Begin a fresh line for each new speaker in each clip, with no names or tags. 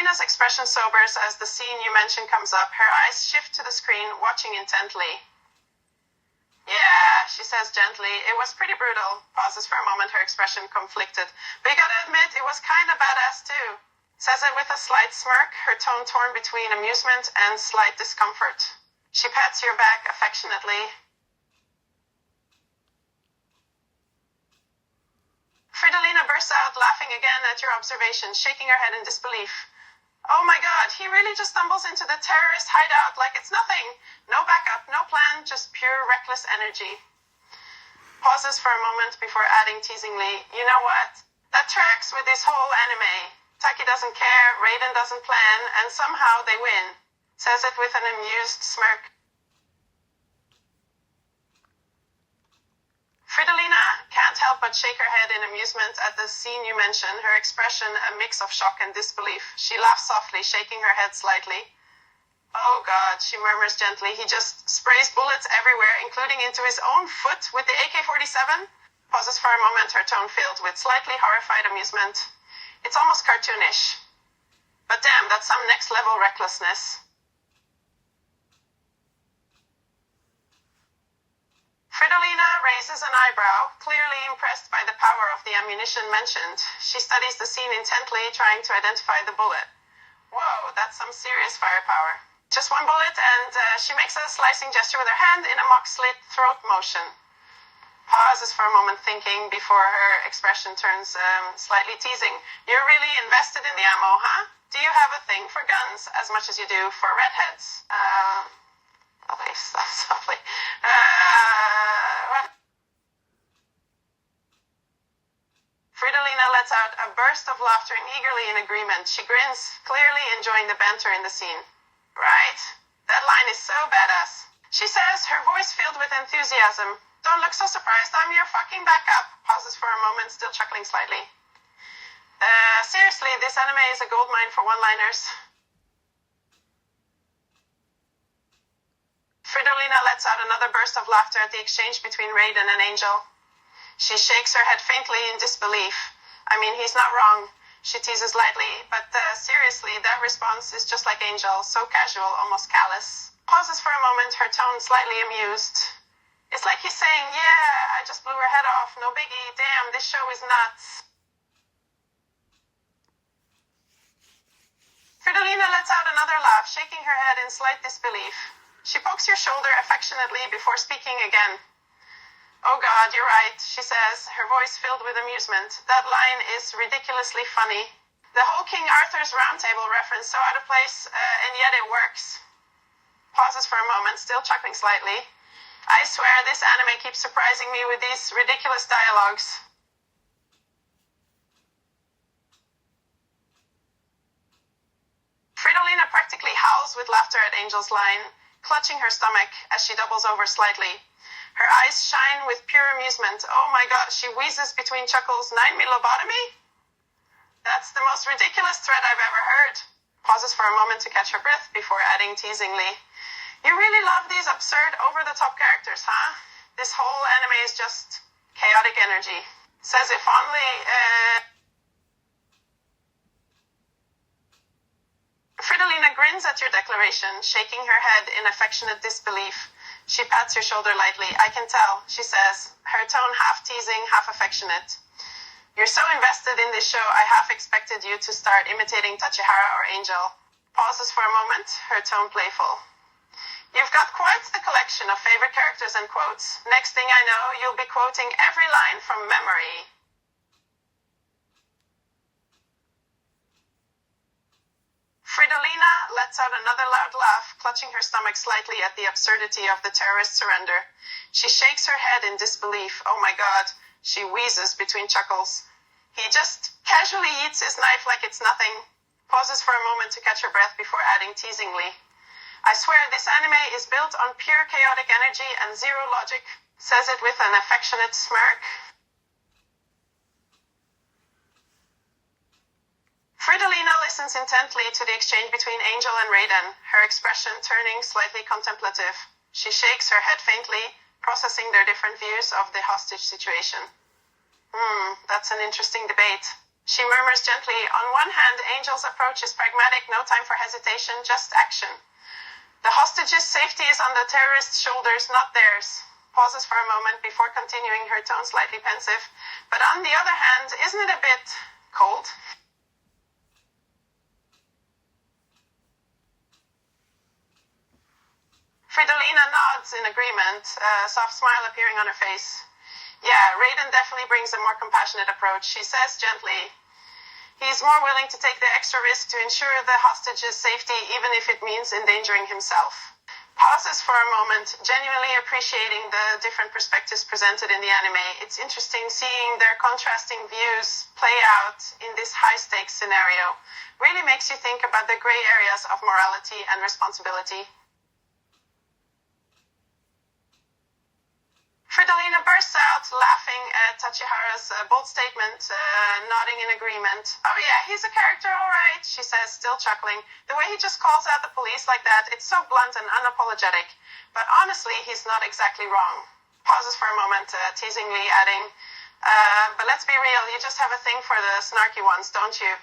Fridolina's expression sobers as the scene you mentioned comes up. Her eyes shift to the screen, watching intently. Yeah, she says gently. It was pretty brutal. Pauses for a moment, her expression conflicted. But you gotta admit, it was kinda badass too. Says it with a slight smirk, her tone torn between amusement and slight discomfort. She pats your back affectionately. Fridolina bursts out, laughing again at your observation, shaking her head in disbelief. Oh my god, he really just stumbles into the terrorist hideout like it's nothing. No backup, no plan, just pure reckless energy. Pauses for a moment before adding teasingly, you know what? That tracks with this whole anime. Taki doesn't care, Raiden doesn't plan, and somehow they win. Says it with an amused smirk. Fridolina can't help but shake her head in amusement at the scene you mentioned, her expression a mix of shock and disbelief. She laughs softly, shaking her head slightly. Oh god, she murmurs gently. He just sprays bullets everywhere, including into his own foot with the AK-47? Pauses for a moment, her tone filled with slightly horrified amusement. It's almost cartoonish. But damn, that's some next-level recklessness. Fridolina raises an eyebrow, clearly impressed by the power of the ammunition mentioned. She studies the scene intently, trying to identify the bullet. Whoa, that's some serious firepower. Just one bullet, and she makes a slicing gesture with her hand in a mock-slit throat motion. Pauses for a moment thinking before her expression turns slightly teasing. You're really invested in the ammo, huh? Do you have a thing for guns as much as you do for redheads? Okay, softly. Fridolina lets out a burst of laughter and eagerly in agreement. She grins, clearly enjoying the banter in the scene. Right? That line is so badass. She says, her voice filled with enthusiasm. Don't look so surprised, I'm your fucking backup. Pauses for a moment, still chuckling slightly. Seriously, this anime is a goldmine for one-liners. Fridolina lets out another burst of laughter at the exchange between Raiden and Angel. She shakes her head faintly in disbelief. I mean, he's not wrong. She teases lightly, but seriously, that response is just like Angel, so casual, almost callous. Pauses for a moment, her tone slightly amused. It's like he's saying, yeah, I just blew her head off, no biggie, damn, this show is nuts. Fridolina lets out another laugh, shaking her head in slight disbelief. She pokes your shoulder affectionately before speaking again. Oh God, you're right, she says, her voice filled with amusement. That line is ridiculously funny. The whole King Arthur's Round Table reference so out of place, and yet it works. Pauses for a moment, still chuckling slightly. I swear this anime keeps surprising me with these ridiculous dialogues. Fridolina practically howls with laughter at Angel's line, clutching her stomach as she doubles over slightly. Her eyes shine with pure amusement. Oh my god, she wheezes between chuckles. 9mm lobotomy? That's the most ridiculous threat I've ever heard. Pauses for a moment to catch her breath before adding teasingly. You really love these absurd, over-the-top characters, huh? This whole anime is just chaotic energy. Says it fondly, Fridolina grins at your declaration, shaking her head in affectionate disbelief. She pats your shoulder lightly. I can tell, she says, her tone half teasing, half affectionate. You're so invested in this show, I half expected you to start imitating Tachihara or Angel. Pauses for a moment, her tone playful. You've got quite the collection of favorite characters and quotes. Next thing I know, you'll be quoting every line from memory. Fridolina lets out another loud laugh, clutching her stomach slightly at the absurdity of the terrorist surrender. She shakes her head in disbelief. Oh my god, she wheezes between chuckles. He just casually eats his knife like it's nothing. Pauses for a moment to catch her breath before adding teasingly. I swear this anime is built on pure chaotic energy and zero logic. Says it with an affectionate smirk. Fridolina listens intently to the exchange between Angel and Raiden, her expression turning slightly contemplative. She shakes her head faintly, processing their different views of the hostage situation. That's an interesting debate. She murmurs gently, on one hand, Angel's approach is pragmatic, no time for hesitation, just action. The hostage's safety is on the terrorist's shoulders, not theirs. Pauses for a moment before continuing, her tone slightly pensive. But on the other hand, isn't it a bit cold? Fridolina nods in agreement, a soft smile appearing on her face. Yeah, Raiden definitely brings a more compassionate approach. She says gently, he's more willing to take the extra risk to ensure the hostage's safety, even if it means endangering himself. Pauses for a moment, genuinely appreciating the different perspectives presented in the anime. It's interesting seeing their contrasting views play out in this high-stakes scenario. Really makes you think about the gray areas of morality and responsibility. Fridolina bursts out, laughing at Tachihara's bold statement, nodding in agreement. Oh yeah, he's a character, all right, she says, still chuckling. The way he just calls out the police like that, it's so blunt and unapologetic. But honestly, he's not exactly wrong. Pauses for a moment, teasingly adding, but let's be real, you just have a thing for the snarky ones, don't you?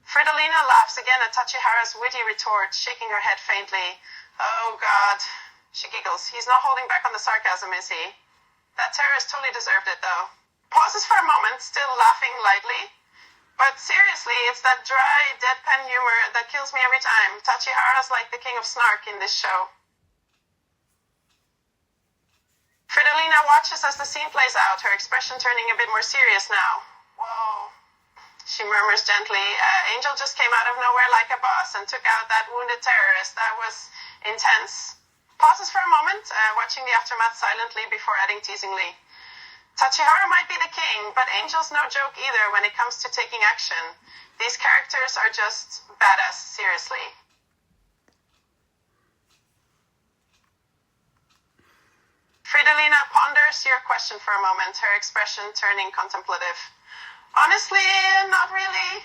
Fridolina laughs again at Tachihara's witty retort, shaking her head faintly. Oh, God. She giggles. He's not holding back on the sarcasm, is he? That terrorist totally deserved it, though. Pauses for a moment, still laughing lightly. But seriously, it's that dry, deadpan humor that kills me every time. Tachihara's like the king of snark in this show. Fridolina watches as the scene plays out, her expression turning a bit more serious now. Whoa. She murmurs gently, Angel just came out of nowhere like a boss and took out that wounded terrorist. That was intense. Pauses for a moment, watching the aftermath silently before adding teasingly. Tachihara might be the king, but Angel's no joke either when it comes to taking action. These characters are just badass, seriously. Fridolina ponders your question for a moment, her expression turning contemplative. Honestly, not really.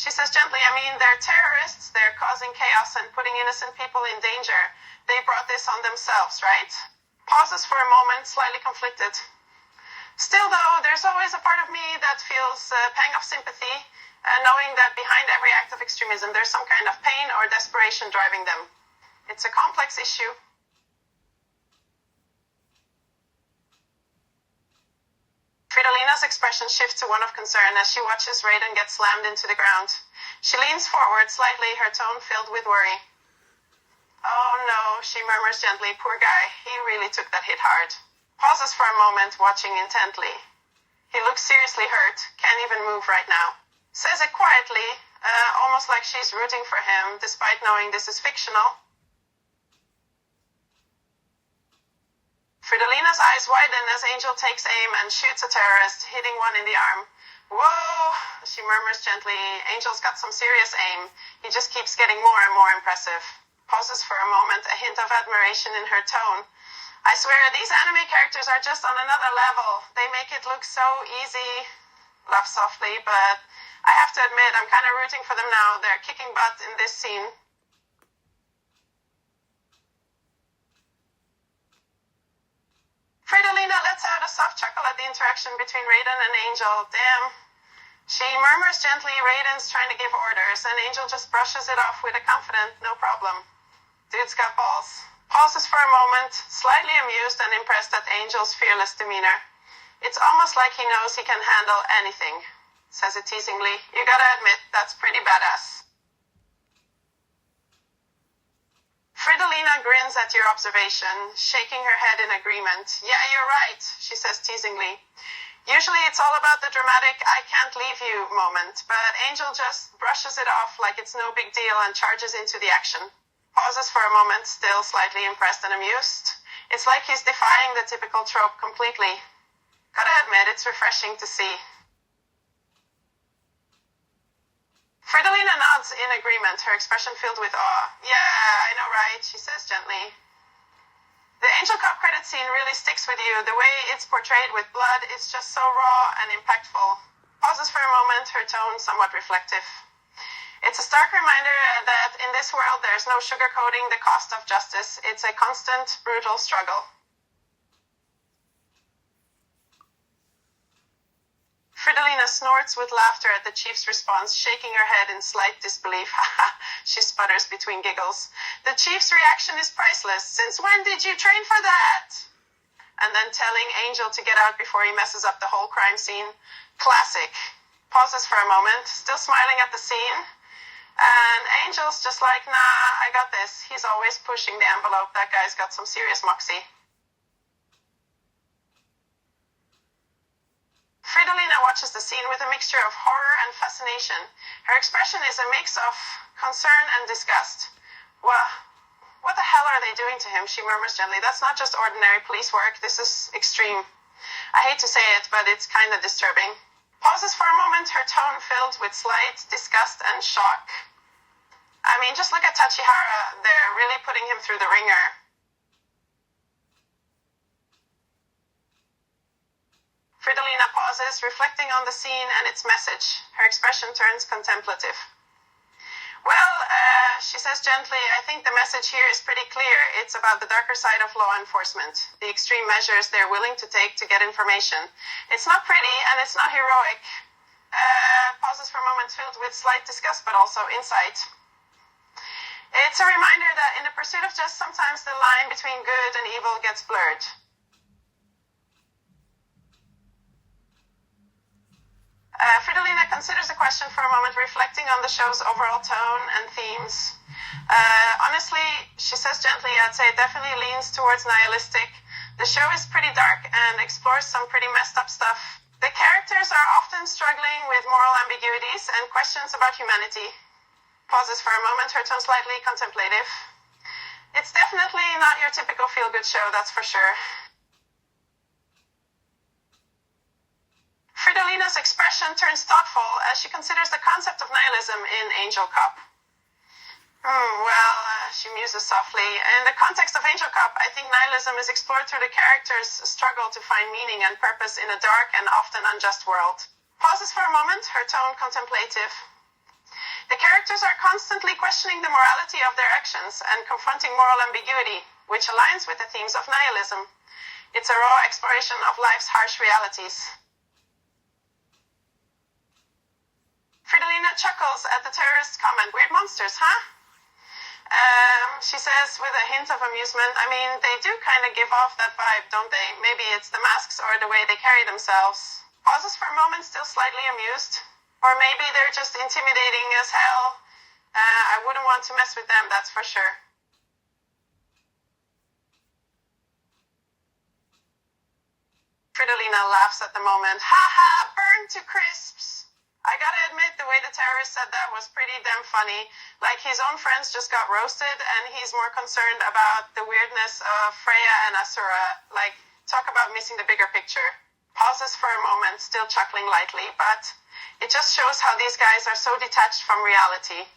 She says gently, I mean, they're terrorists, they're causing chaos and putting innocent people in danger. They brought this on themselves, right? Pauses for a moment, slightly conflicted. Still, though, there's always a part of me that feels a pang of sympathy, knowing that behind every act of extremism, there's some kind of pain or desperation driving them. It's a complex issue. Fridolina's expression shifts to one of concern as she watches Raiden get slammed into the ground. She leans forward slightly, her tone filled with worry. Oh no, she murmurs gently, poor guy, he really took that hit hard. Pauses for a moment, watching intently. He looks seriously hurt, can't even move right now. Says it quietly, almost like she's rooting for him, despite knowing this is fictional. Fridolina's eyes widen as Angel takes aim and shoots a terrorist, hitting one in the arm. Whoa, she murmurs gently. Angel's got some serious aim. He just keeps getting more and more impressive. Pauses for a moment, a hint of admiration in her tone. I swear, these anime characters are just on another level. They make it look so easy. Laughs softly, but I have to admit, I'm kind of rooting for them now. They're kicking butt in this scene. Fridolina lets out a soft chuckle at the interaction between Raiden and Angel. Damn. She murmurs gently, Raiden's trying to give orders, and Angel just brushes it off with a confident, no problem. Dude's got balls. Pauses for a moment, slightly amused and impressed at Angel's fearless demeanor. It's almost like he knows he can handle anything. Says it teasingly. You gotta admit, that's pretty badass. Fridolina grins at your observation, shaking her head in agreement. Yeah, you're right, she says teasingly. Usually it's all about the dramatic I can't leave you moment, but Angel just brushes it off like it's no big deal and charges into the action. Pauses for a moment, still slightly impressed and amused. It's like he's defying the typical trope completely. Gotta admit, it's refreshing to see. Fridolina nods in agreement, her expression filled with awe. Yeah, I know, right, she says gently. The Angel Cup credit scene really sticks with you. The way it's portrayed with blood is just so raw and impactful. Pauses for a moment, her tone somewhat reflective. It's a stark reminder that in this world there's no sugarcoating the cost of justice. It's a constant, brutal struggle. Fridolina snorts with laughter at the chief's response, shaking her head in slight disbelief. She sputters between giggles. The chief's reaction is priceless. Since when did you train for that? And then telling Angel to get out before he messes up the whole crime scene. Classic. Pauses for a moment, still smiling at the scene. And Angel's just like, nah, I got this. He's always pushing the envelope. That guy's got some serious moxie. Fridolina watches the scene with a mixture of horror and fascination. Her expression is a mix of concern and disgust. Well, what the hell are they doing to him? She murmurs gently. That's not just ordinary police work. This is extreme. I hate to say it, but it's kind of disturbing. Pauses for a moment, her tone filled with slight disgust and shock. I mean, just look at Tachihara. They're really putting him through the ringer. Fridolina pauses, reflecting on the scene and its message. Her expression turns contemplative. Well, she says gently, I think the message here is pretty clear. It's about the darker side of law enforcement, the extreme measures they're willing to take to get information. It's not pretty and it's not heroic. Pauses for a moment filled with slight disgust but also insight. It's a reminder that in the pursuit of justice, sometimes the line between good and evil gets blurred. Fridolina considers the question for a moment, reflecting on the show's overall tone and themes. Honestly, she says gently, I'd say it definitely leans towards nihilistic. The show is pretty dark and explores some pretty messed up stuff. The characters are often struggling with moral ambiguities and questions about humanity. Pauses for a moment, her tone slightly contemplative. It's definitely not your typical feel-good show, that's for sure. Fridolina's expression turns thoughtful as she considers the concept of nihilism in Angel Cop. She muses softly. In the context of Angel Cop, I think nihilism is explored through the character's struggle to find meaning and purpose in a dark and often unjust world. Pauses for a moment, her tone contemplative. The characters are constantly questioning the morality of their actions and confronting moral ambiguity, which aligns with the themes of nihilism. It's a raw exploration of life's harsh realities. Fridolina chuckles at the terrorist's comment. Weird monsters, huh? She says with a hint of amusement, I mean, they do kind of give off that vibe, don't they? Maybe it's the masks or the way they carry themselves. Pauses for a moment, still slightly amused. Or maybe they're just intimidating as hell. I wouldn't want to mess with them, that's for sure. Fridolina laughs at the moment. Ha ha, burned to crisps. I gotta admit, the way the terrorist said that was pretty damn funny. Like, his own friends just got roasted, and he's more concerned about the weirdness of Freya and Asura. Like, talk about missing the bigger picture. Pauses for a moment, still chuckling lightly, but it just shows how these guys are so detached from reality.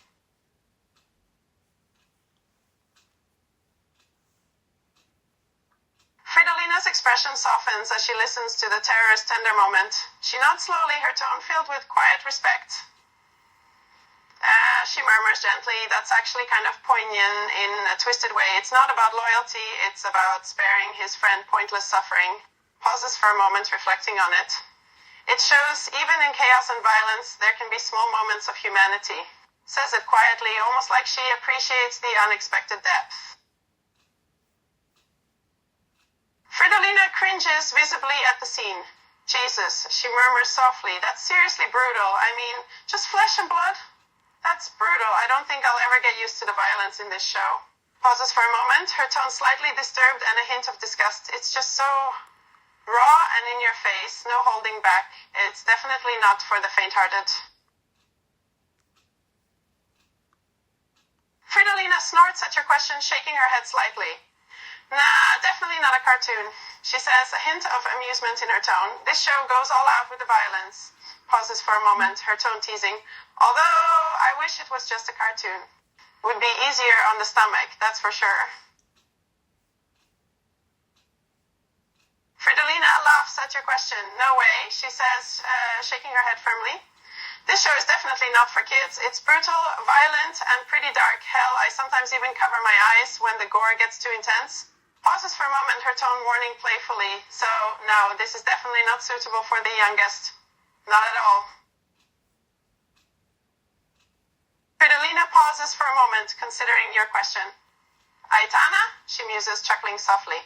Fridolina's expression softens as she listens to the terrorist's tender moment. She nods slowly, her tone filled with quiet respect. She murmurs gently, that's actually kind of poignant in a twisted way. It's not about loyalty, it's about sparing his friend pointless suffering. Pauses for a moment, reflecting on it. It shows, even in chaos and violence, there can be small moments of humanity. Says it quietly, almost like she appreciates the unexpected depth. Fridolina cringes visibly at the scene. Jesus, she murmurs softly, that's seriously brutal. I mean, just flesh and blood? That's brutal. I don't think I'll ever get used to the violence in this show. Pauses for a moment, her tone slightly disturbed and a hint of disgust. It's just so raw and in your face, no holding back. It's definitely not for the faint-hearted. Fridolina snorts at your question, shaking her head slightly. Nah, definitely not a cartoon. She says, a hint of amusement in her tone. This show goes all out with the violence. Pauses for a moment, her tone teasing. Although, I wish it was just a cartoon. Would be easier on the stomach, that's for sure. Fridolina laughs at your question. No way, she says, shaking her head firmly. This show is definitely not for kids. It's brutal, violent, and pretty dark. Hell, I sometimes even cover my eyes when the gore gets too intense. Pauses for a moment, her tone warning playfully. So, no, this is definitely not suitable for the youngest. Not at all. Fridolina pauses for a moment, considering your question. Aitana? She muses, chuckling softly.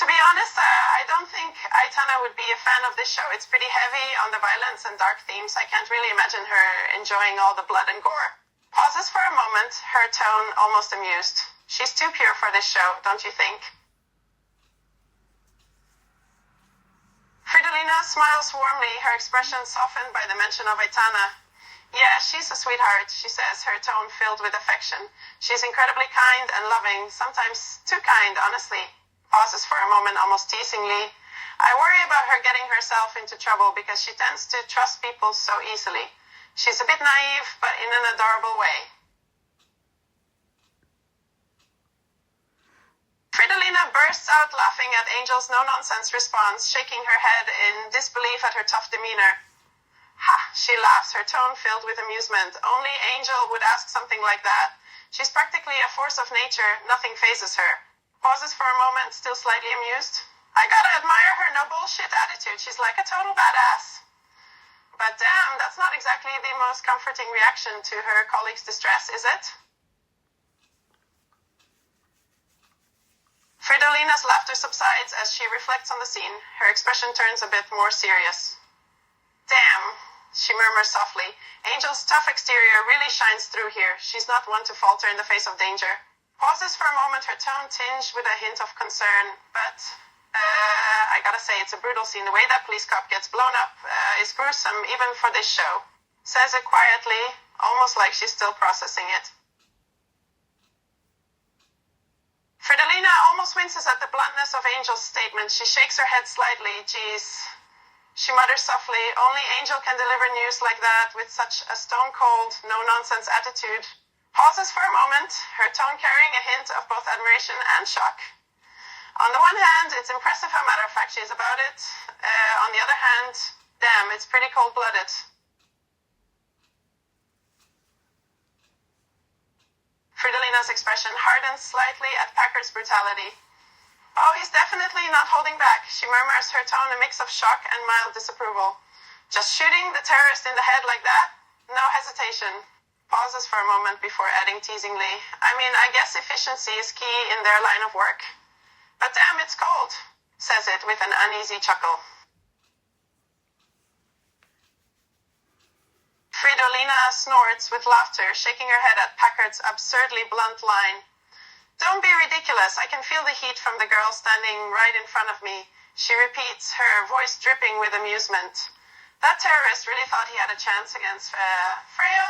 To be honest, I don't think Aitana would be a fan of this show. It's pretty heavy on the violence and dark themes. I can't really imagine her enjoying all the blood and gore. Pauses for a moment, her tone almost amused. She's too pure for this show, don't you think? Fridolina smiles warmly, her expression softened by the mention of Aitana. Yeah, she's a sweetheart, she says, her tone filled with affection. She's incredibly kind and loving, sometimes too kind, honestly. Pauses for a moment, almost teasingly. I worry about her getting herself into trouble because she tends to trust people so easily. She's a bit naive, but in an adorable way. Fridolina bursts out laughing at Angel's no-nonsense response, shaking her head in disbelief at her tough demeanor. Ha, she laughs, her tone filled with amusement. Only Angel would ask something like that. She's practically a force of nature, nothing phases her. Pauses for a moment, still slightly amused. I gotta admire her no-bullshit attitude. She's like a total badass. But damn, that's not exactly the most comforting reaction to her colleague's distress, is it? Fridolina's laughter subsides as she reflects on the scene. Her expression turns a bit more serious. Damn, she murmurs softly. Angel's tough exterior really shines through here. She's not one to falter in the face of danger. Pauses for a moment, her tone tinged with a hint of concern, but I gotta say, it's a brutal scene. The way that police cop gets blown up is gruesome, even for this show. Says it quietly, almost like she's still processing it. Fridolina almost winces at the bluntness of Angel's statement. She shakes her head slightly. Geez. She mutters softly, only Angel can deliver news like that with such a stone-cold, no-nonsense attitude. Pauses for a moment, her tone carrying a hint of both admiration and shock. On the one hand, it's impressive how matter-of-fact she is about it. On the other hand, damn, it's pretty cold-blooded. Fridolina's expression hardens slightly at Packard's brutality. Oh, he's definitely not holding back, she murmurs, her tone a mix of shock and mild disapproval. Just shooting the terrorist in the head like that? No hesitation. Pauses for a moment before adding teasingly, I mean, I guess efficiency is key in their line of work. But damn, it's cold, says it with an uneasy chuckle. Fridolina snorts with laughter, shaking her head at Packard's absurdly blunt line. Don't be ridiculous, I can feel the heat from the girl standing right in front of me. She repeats, her voice dripping with amusement. That terrorist really thought he had a chance against Freyo?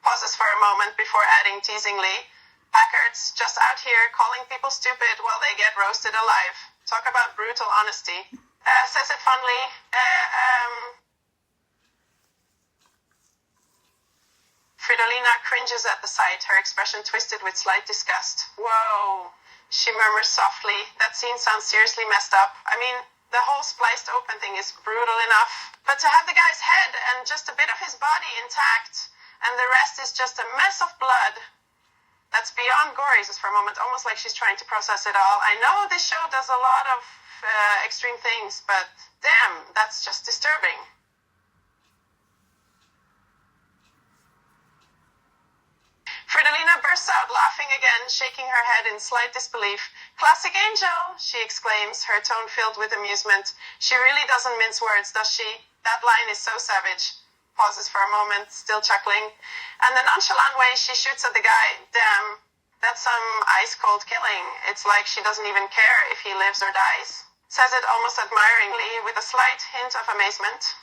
Pauses for a moment before adding teasingly, Packard's just out here calling people stupid while they get roasted alive. Talk about brutal honesty. Says it fondly. Fridolina cringes at the sight, her expression twisted with slight disgust. Whoa, she murmurs softly. That scene sounds seriously messed up. I mean, the whole spliced open thing is brutal enough. But to have the guy's head and just a bit of his body intact, and the rest is just a mess of blood. That's beyond gory, says for a moment, almost like she's trying to process it all. I know this show does a lot of extreme things, but damn, that's just disturbing. Fridolina bursts out laughing again, shaking her head in slight disbelief. Classic Angel, she exclaims, her tone filled with amusement. She really doesn't mince words, does she? That line is so savage. Pauses for a moment, still chuckling. And the nonchalant way she shoots at the guy, damn, that's some ice-cold killing. It's like she doesn't even care if he lives or dies. Says it almost admiringly, with a slight hint of amazement.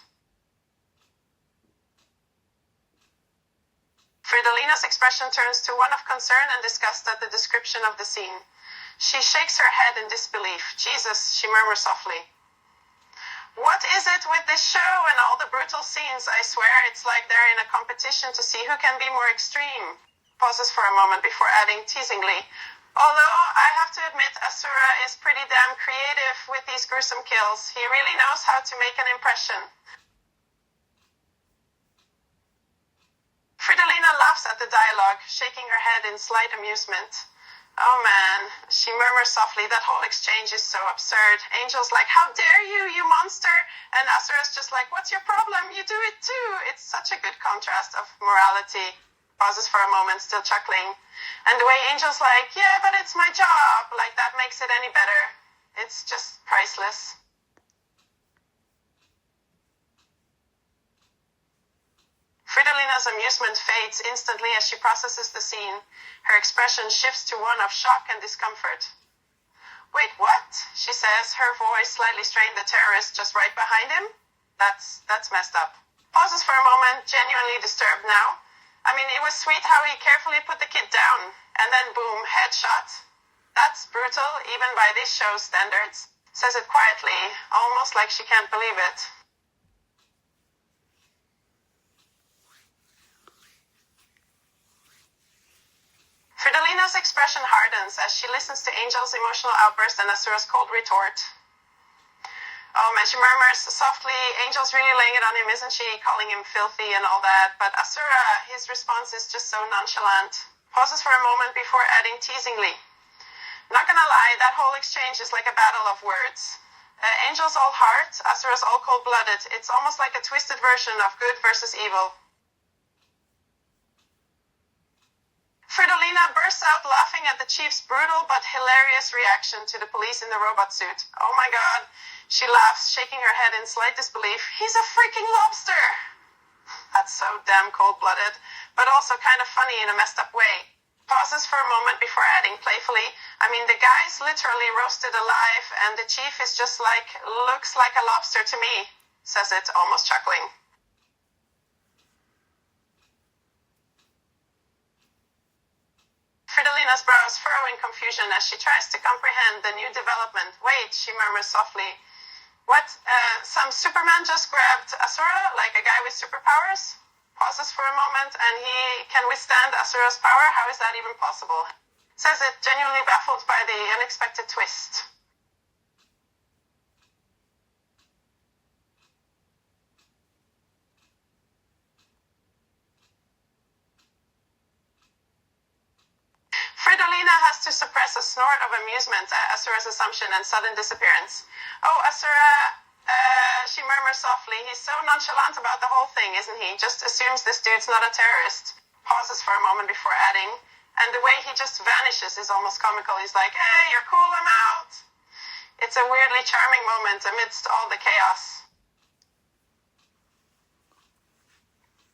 Fridolina's expression turns to one of concern and disgust at the description of the scene. She shakes her head in disbelief. Jesus, she murmurs softly. What is it with this show and all the brutal scenes? I swear it's like they're in a competition to see who can be more extreme. Pauses for a moment before adding teasingly. Although I have to admit, Asura is pretty damn creative with these gruesome kills. He really knows how to make an impression. Fridolina laughs at the dialogue, shaking her head in slight amusement. Oh man, she murmurs softly, that whole exchange is so absurd. Angel's like, how dare you, you monster? And Asura's just like, what's your problem? You do it too. It's such a good contrast of morality. Pauses for a moment, still chuckling. And the way Angel's like, yeah, but it's my job. Like that makes it any better. It's just priceless. Fridolina's amusement fades instantly as she processes the scene. Her expression shifts to one of shock and discomfort. Wait, what? She says, her voice slightly strained. The terrorist just right behind him? That's messed up. Pauses for a moment, genuinely disturbed now. I mean, it was sweet how he carefully put the kid down. And then boom, headshot. That's brutal, even by this show's standards. Says it quietly, almost like she can't believe it. Fridolina's expression hardens as she listens to Angel's emotional outburst and Asura's cold retort. Oh man, she murmurs softly, Angel's really laying it on him, isn't she? Calling him filthy and all that. But Asura, his response is just so nonchalant. Pauses for a moment before adding teasingly. Not gonna lie, that whole exchange is like a battle of words. Angel's all heart, Asura's all cold-blooded. It's almost like a twisted version of good versus evil. Fridolina bursts out laughing at the chief's brutal but hilarious reaction to the police in the robot suit. Oh my god. She laughs, shaking her head in slight disbelief. He's a freaking lobster! That's so damn cold-blooded, but also kind of funny in a messed up way. Pauses for a moment before adding playfully, I mean, the guy's literally roasted alive, and the chief is just like, looks like a lobster to me, says it, almost chuckling. Fridolina's brows furrow in confusion as she tries to comprehend the new development. Wait, she murmurs softly. What? Some Superman just grabbed Asura, like a guy with superpowers? Pauses for a moment, and he can withstand Asura's power? How is that even possible? Says it, genuinely baffled by the unexpected twist. Fridolina has to suppress a snort of amusement at Asura's assumption and sudden disappearance. Oh, Asura, she murmurs softly, he's so nonchalant about the whole thing, isn't he? Just assumes this dude's not a terrorist. Pauses for a moment before adding, and the way he just vanishes is almost comical. He's like, hey, you're cool, I'm out. It's a weirdly charming moment amidst all the chaos.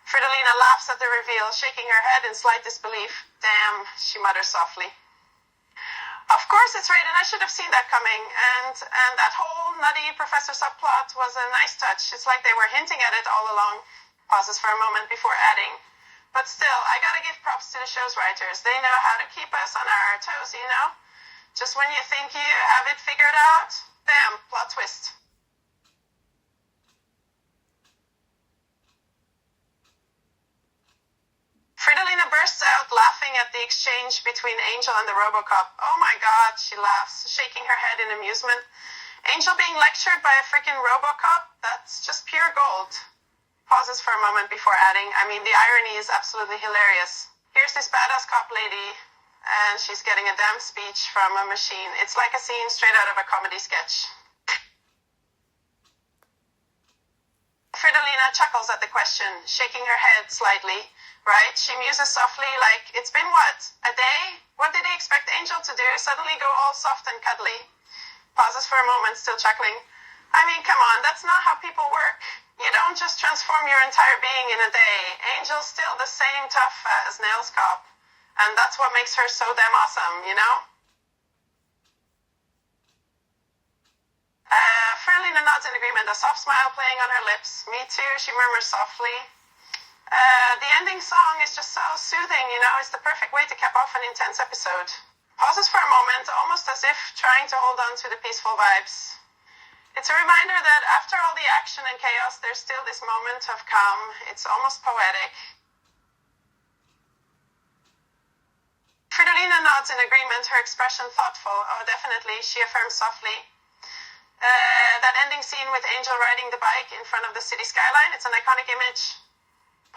Fridolina laughs at the reveal, shaking her head in slight disbelief. Damn, she mutters softly. Of course it's Raiden, I should have seen that coming. And that whole nutty professor subplot was a nice touch. It's like they were hinting at it all along. Pauses for a moment before adding. But still, I gotta give props to the show's writers. They know how to keep us on our toes, you know? Just when you think you have it figured out, bam, plot twist. Fridolina bursts out laughing at the exchange between Angel and the Robocop. Oh my god, she laughs, shaking her head in amusement. Angel being lectured by a freaking Robocop? That's just pure gold. Pauses for a moment before adding, I mean, the irony is absolutely hilarious. Here's this badass cop lady, and she's getting a damn speech from a machine. It's like a scene straight out of a comedy sketch. Fridolina chuckles at the question, shaking her head slightly. Right? She muses softly, like, it's been what? A day? What did he expect Angel to do? Suddenly go all soft and cuddly? Pauses for a moment, still chuckling. I mean, come on, that's not how people work. You don't just transform your entire being in a day. Angel's still the same tough as nails cop. And that's what makes her so damn awesome, you know? Fridolina nods in agreement, a soft smile playing on her lips. Me too, she murmurs softly. The ending song is just so soothing, you know, it's the perfect way to cap off an intense episode. Pauses for a moment, almost as if trying to hold on to the peaceful vibes. It's a reminder that after all the action and chaos, there's still this moment of calm. It's almost poetic. Fridolina nods in agreement, her expression thoughtful. Oh, definitely, she affirms softly. That ending scene with Angel riding the bike in front of the city skyline, it's an iconic image.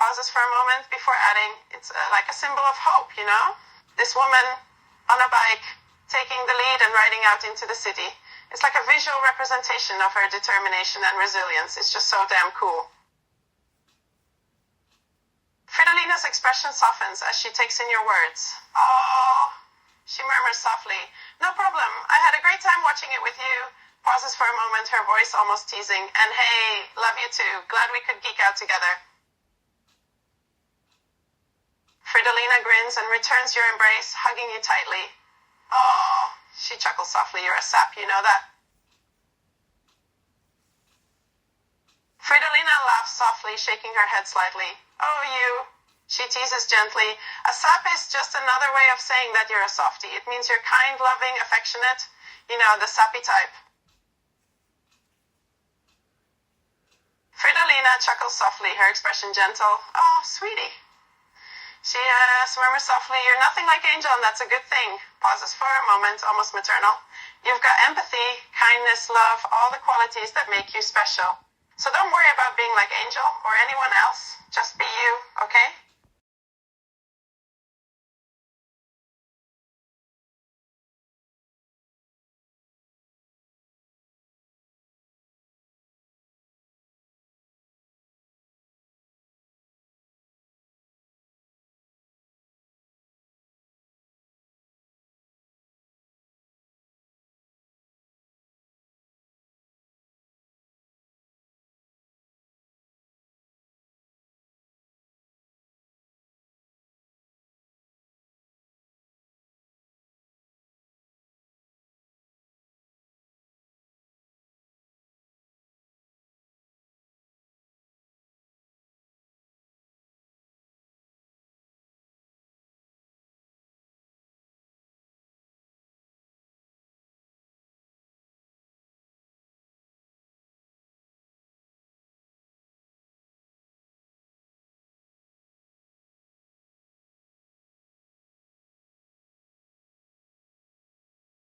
Pauses for a moment before adding, it's like a symbol of hope, you know? This woman on a bike and riding out into the city. It's like a visual representation of her determination and resilience. It's just so damn cool. Fridolina's expression softens as she takes in your words. Oh, she murmurs softly. No problem. I had a great time watching it with you. Pauses for a moment, her voice almost teasing. And hey, love you too. Glad we could geek out together. Fridolina grins and returns your embrace, hugging you tightly. Oh, she chuckles softly. You're a sap, you know that? Fridolina laughs softly, shaking her head slightly. Oh, you. She teases gently. A sap is just another way of saying that you're a softie. It means you're kind, loving, affectionate. You know, the sappy type. Fridolina chuckles softly, her expression gentle. Oh, sweetie. She murmurs softly, you're nothing like Angel, and that's a good thing. Pauses for a moment, almost maternal. You've got empathy, kindness, love, all the qualities that make you special. So don't worry about being like Angel or anyone else. Just be you, okay?